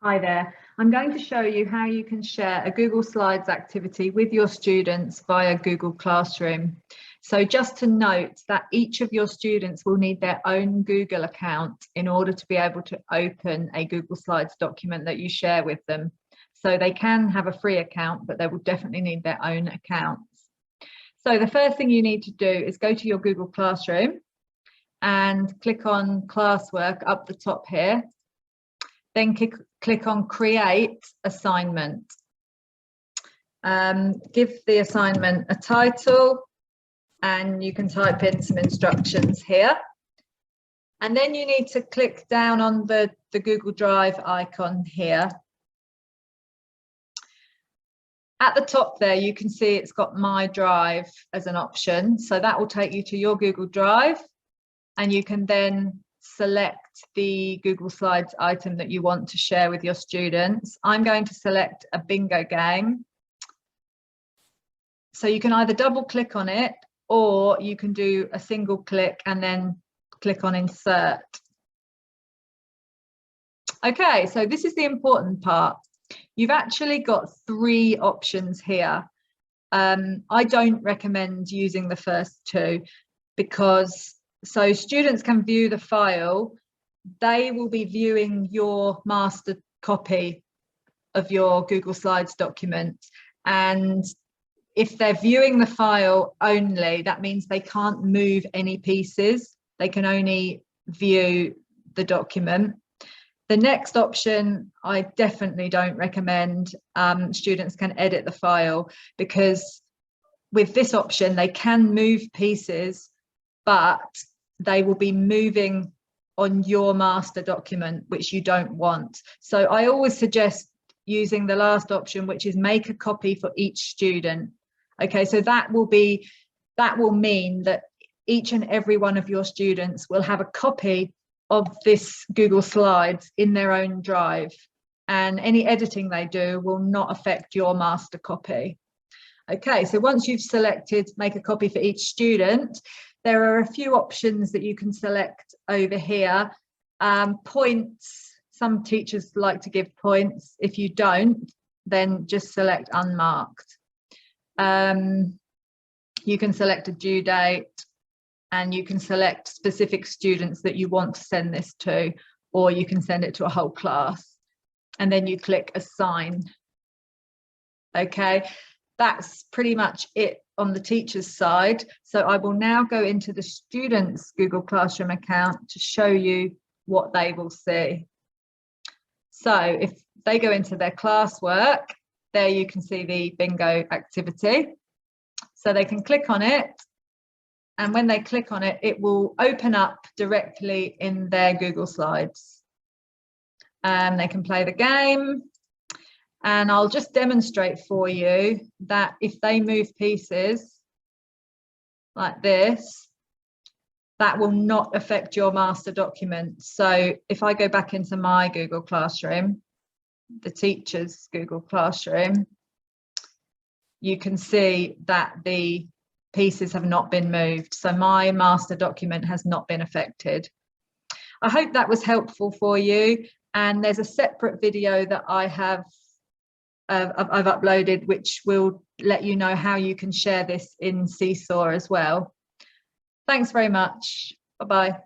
Hi there. I'm going to show you how you can share a Google Slides activity with your students via Google Classroom. So just to note that each of your students will need their own Google account in order to be able to open a Google Slides document that you share with them. So they can have a free account, but they will definitely need their own accounts. So the first thing you need to do is go to your Google Classroom and click on classwork up the top here. Then click on create assignment. Give the assignment a title and you can type in some instructions here. And then you need to click down on the Google Drive icon here. At the top there, you can see it's got My Drive as an option. So that will take you to your Google Drive and you can then select the Google Slides item that you want to share with your students. I'm going to select a bingo game. So you can either double click on it or you can do a single click and then click on insert. Okay, so this is the important part. You've actually got three options here. I don't recommend using the first two because so students can view the file, they will be viewing your master copy of your Google Slides document. And if they're viewing the file only, that means they can't move any pieces. They can only view the document. The next option, I definitely don't recommend. Students can edit the file because with this option, they can move pieces, but they will be moving on your master document, which you don't want. So I always suggest using the last option, which is make a copy for each student. Okay, so that will mean that each and every one of your students will have a copy of this Google Slides in their own drive, and any editing they do will not affect your master copy. Okay, so once you've selected make a copy for each student, there are a few options that you can select over here. Points, some teachers like to give points. If you don't, then just select unmarked. You can select a due date and you can select specific students that you want to send this to, or you can send it to a whole class. And then you click assign. Okay, that's pretty much it on the teacher's side. So I will now go into the students' Google Classroom account to show you what they will see. So if they go into their classwork, there you can see the bingo activity. So they can click on it. And when they click on it, it will open up directly in their Google Slides. And they can play the game. And I'll just demonstrate for you that if they move pieces like this, that will not affect your master document. So if I go back into my Google Classroom, the teacher's Google Classroom, you can see that the pieces have not been moved. So my master document has not been affected. I hope that was helpful for you. And there's a separate video that I've uploaded, which will let you know how you can share this in Seesaw as well. Thanks very much. Bye-bye.